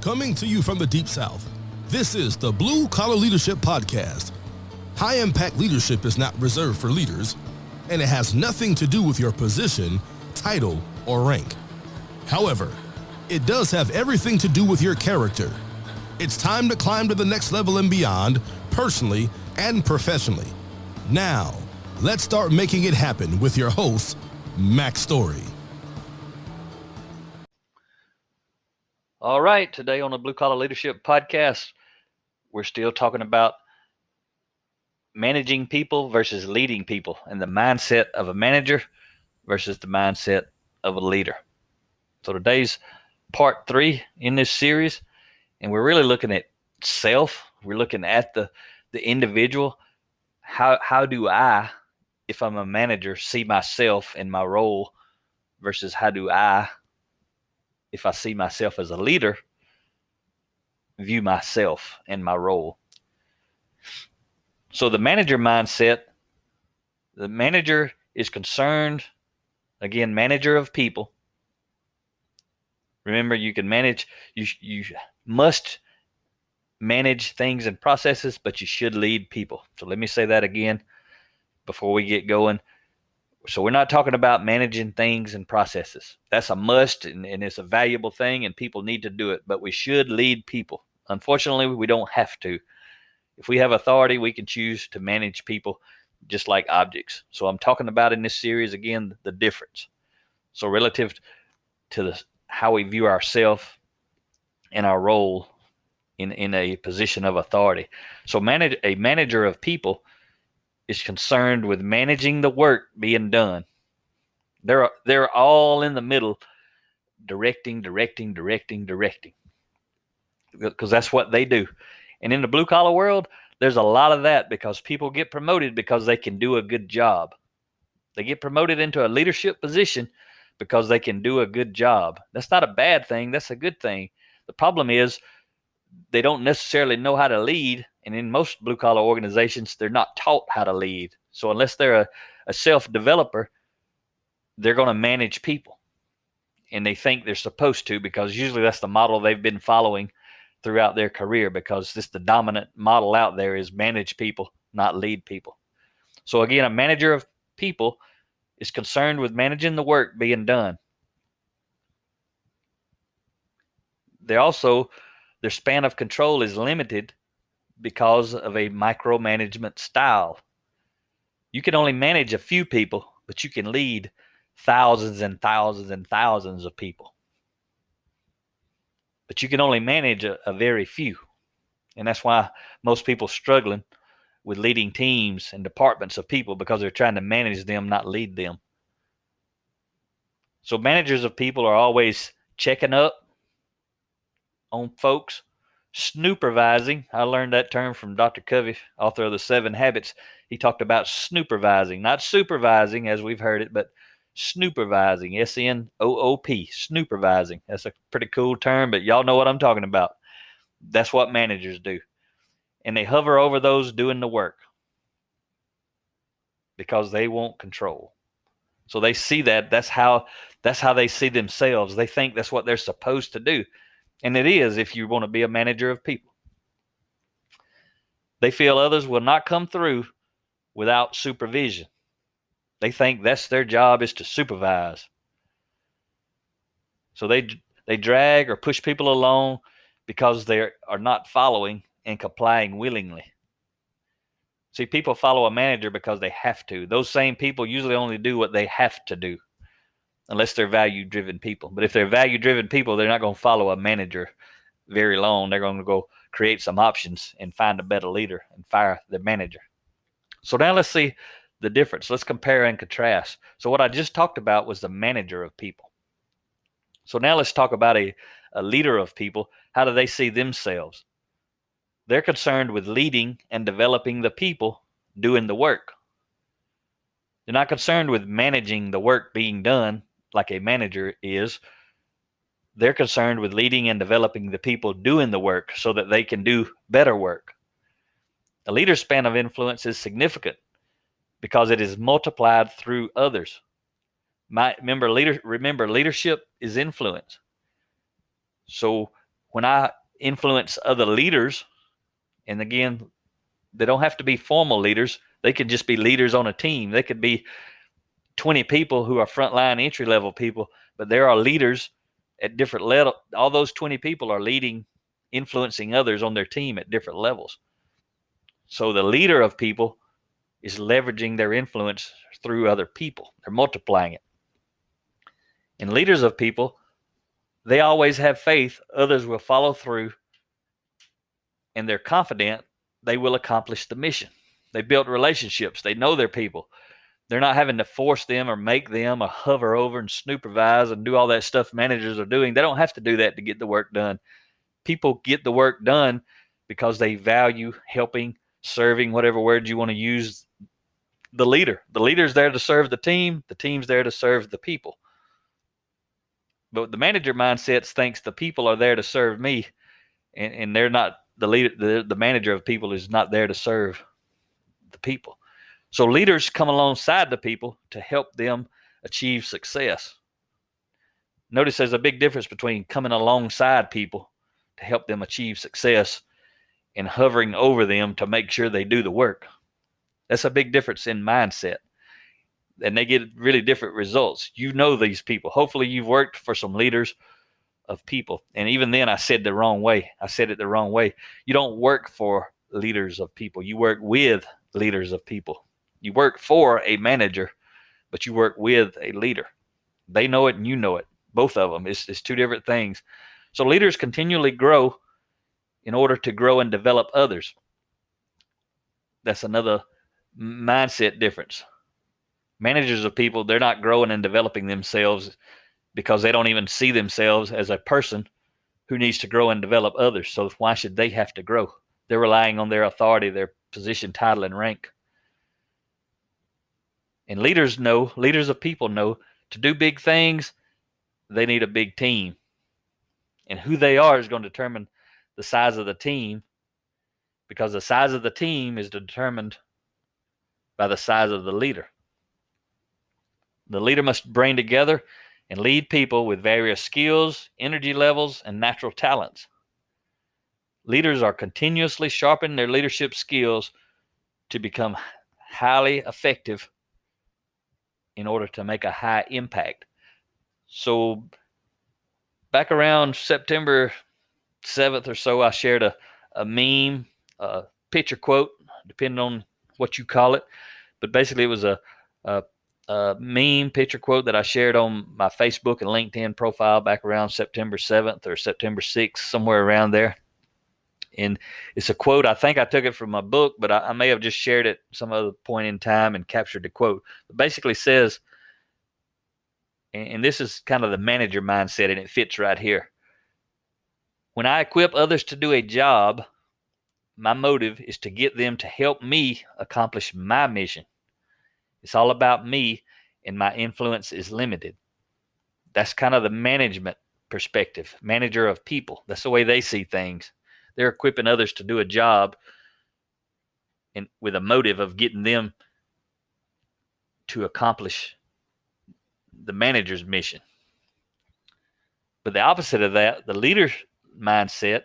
Coming to you from the Deep South, this is the Blue Collar Leadership Podcast. High-impact leadership is not reserved for leaders, and it has nothing to do with your position, title, or rank. However, it does have everything to do with your character. It's time to climb to the next level and beyond, personally and professionally. Now, let's start making it happen with your host, Mac Story. All right, today on the Blue Collar Leadership Podcast, we're still talking about managing people versus leading people and the mindset of a manager versus the mindset of a leader. So today's part 3 in this series, and we're really looking at self. We're looking at the individual. How do I, if I'm a manager, see myself and my role versus how do I, if I see myself as a leader, view myself and my role. So the manager mindset, the manager is concerned, again, manager of people. Remember, you can manage, you must manage things and processes, but you should lead people. So let me say that again before we get going. So we're not talking about managing things and processes. That's a must, and it's a valuable thing, and people need to do it. But we should lead people. Unfortunately, we don't have to. If we have authority, we can choose to manage people just like objects. So I'm talking about in this series, again, the difference. So relative to how we view ourselves and our role in a position of authority. So a manager of people is concerned with managing the work being done. They're all in the middle, directing, because that's what they do. And in the blue collar world, there's a lot of that because people get promoted because they can do a good job. They get promoted into a leadership position because they can do a good job. That's not a bad thing. That's a good thing. The problem is they don't necessarily know how to lead. And in most blue collar organizations, they're not taught how to lead. So unless they're a self-developer, they're going to manage people. And they think they're supposed to, because usually that's the model they've been following throughout their career, because this the dominant model out there is manage people, not lead people. So again, a manager of people is concerned with managing the work being done. Their span of control is limited because of a micromanagement style. You can only manage a few people, but you can lead thousands and thousands and thousands of people. But you can only manage a very few. And that's why most people struggling with leading teams and departments of people, because they're trying to manage them, not lead them. So managers of people are always checking up on folks, snoopervising. I learned that term from Dr. Covey, author of the 7 Habits. He talked about snoopervising, not supervising as we've heard it, but snoopervising, S-N-O-O-P, snoopervising. That's a pretty cool term, but y'all know what I'm talking about. That's what managers do. And they hover over those doing the work because they want control. So they see that. That's how they see themselves. They think that's what they're supposed to do. And it is if you want to be a manager of people. They feel others will not come through without supervision. They think that's their job, is to supervise. So they drag or push people along because they are not following and complying willingly. See, people follow a manager because they have to. Those same people usually only do what they have to do, unless they're value-driven people. But if they're value-driven people, they're not going to follow a manager very long. They're going to go create some options and find a better leader and fire the manager. So now let's see the difference. Let's compare and contrast. So what I just talked about was the manager of people. So now let's talk about a leader of people. How do they see themselves? They're concerned with leading and developing the people doing the work. They're not concerned with managing the work being done like a manager is. They're concerned with leading and developing the people doing the work so that they can do better work. A leader's span of influence is significant because it is multiplied through others. Remember, leadership is influence. So when I influence other leaders, and again, they don't have to be formal leaders. They could just be leaders on a team. They could be 20 people who are frontline entry level people, but there are leaders at different level. All those 20 people are leading, influencing others on their team at different levels. So the leader of people is leveraging their influence through other people. They're multiplying it. And leaders of people, they always have faith others will follow through, and they're confident they will accomplish the mission. They built relationships. They know their people. They're not having to force them or make them or hover over and supervise and do all that stuff managers are doing. They don't have to do that to get the work done. People get the work done because they value helping, serving, whatever word you want to use, the leader. The leader's there to serve the team. The team's there to serve the people. But the manager mindset thinks the people are there to serve me, and they're not. The leader, the manager of people is not there to serve the people. So leaders come alongside the people to help them achieve success. Notice there's a big difference between coming alongside people to help them achieve success and hovering over them to make sure they do the work. That's a big difference in mindset. And they get really different results. You know these people. Hopefully you've worked for some leaders of people. And even then I said the wrong way. I said it the wrong way. You don't work for leaders of people. You work with leaders of people. You work for a manager, but you work with a leader. They know it and you know it. Both of them. It's two different things. So leaders continually grow in order to grow and develop others. That's another mindset difference. Managers of people, they're not growing and developing themselves because they don't even see themselves as a person who needs to grow and develop others. So why should they have to grow? They're relying on their authority, their position, title, and rank. And leaders of people know, to do big things, they need a big team. And who they are is going to determine the size of the team, because the size of the team is determined by the size of the leader. The leader must bring together and lead people with various skills, energy levels, and natural talents. Leaders are continuously sharpening their leadership skills to become highly effective in order to make a high impact. So back around September 7th or so, I shared a meme, a picture quote, depending on what you call it. But basically it was a meme picture quote that I shared on my Facebook and LinkedIn profile back around September 7th or September 6th, somewhere around there. And it's a quote. I think I took it from my book, but I may have just shared it some other point in time and captured the quote. It basically says, and this is kind of the manager mindset, and it fits right here. When I equip others to do a job, my motive is to get them to help me accomplish my mission. It's all about me, and my influence is limited. That's kind of the management perspective, manager of people. That's the way they see things. They're equipping others to do a job and with a motive of getting them to accomplish the manager's mission. But the opposite of that, the leader's mindset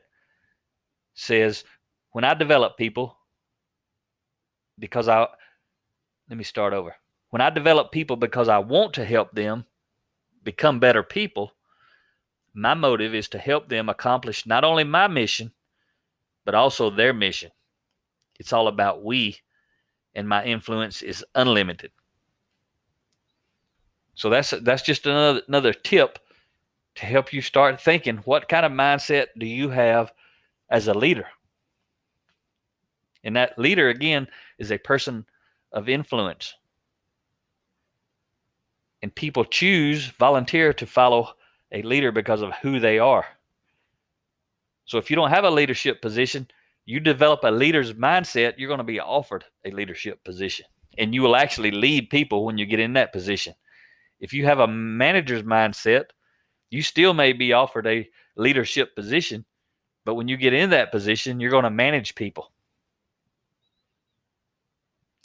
says, when I develop people, When I develop people because I want to help them become better people, my motive is to help them accomplish not only my mission, but also their mission. It's all about we, and my influence is unlimited. So that's just another tip to help you start thinking, what kind of mindset do you have as a leader? And that leader, again, is a person of influence. And people volunteer to follow a leader because of who they are. So if you don't have a leadership position, you develop a leader's mindset, you're going to be offered a leadership position. And you will actually lead people when you get in that position. If you have a manager's mindset, you still may be offered a leadership position, but when you get in that position, you're going to manage people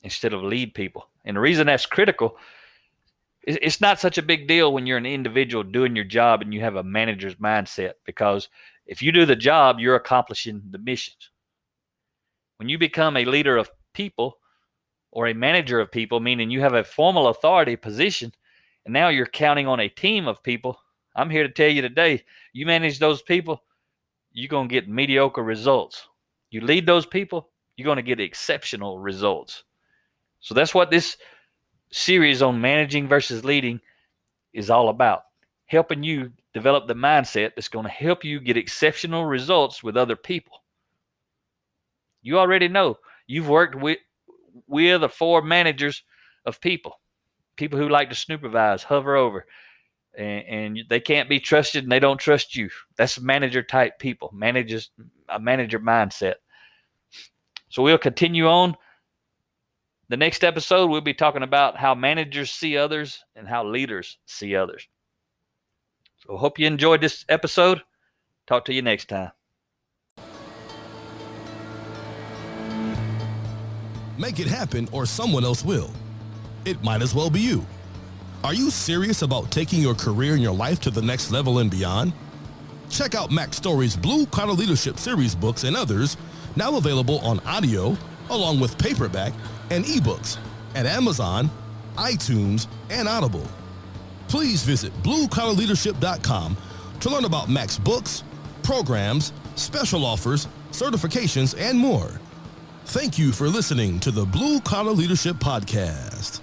instead of lead people. And the reason that's critical, it's not such a big deal when you're an individual doing your job and you have a manager's mindset, because If you do the job, you're accomplishing the missions. When you become a leader of people or a manager of people, meaning you have a formal authority position, and now you're counting on a team of people, I'm here to tell you today, you manage those people, you're going to get mediocre results. You lead those people, you're going to get exceptional results. So that's what this series on managing versus leading is all about. Helping you develop the mindset that's going to help you get exceptional results with other people. You already know. You've worked with or for managers of people who like to supervise, hover over, and they can't be trusted and they don't trust you. That's manager type people, a manager mindset. So we'll continue on. The next episode, we'll be talking about how managers see others and how leaders see others. So hope you enjoyed this episode. Talk to you next time. Make it happen or someone else will. It might as well be you. Are you serious about taking your career and your life to the next level and beyond? Check out Mac Story's Blue Collar Leadership series books and others, now available on audio, along with paperback and ebooks at Amazon, iTunes, and Audible. Please visit bluecollarleadership.com to learn about Mac's books, programs, special offers, certifications, and more. Thank you for listening to the Blue Collar Leadership Podcast.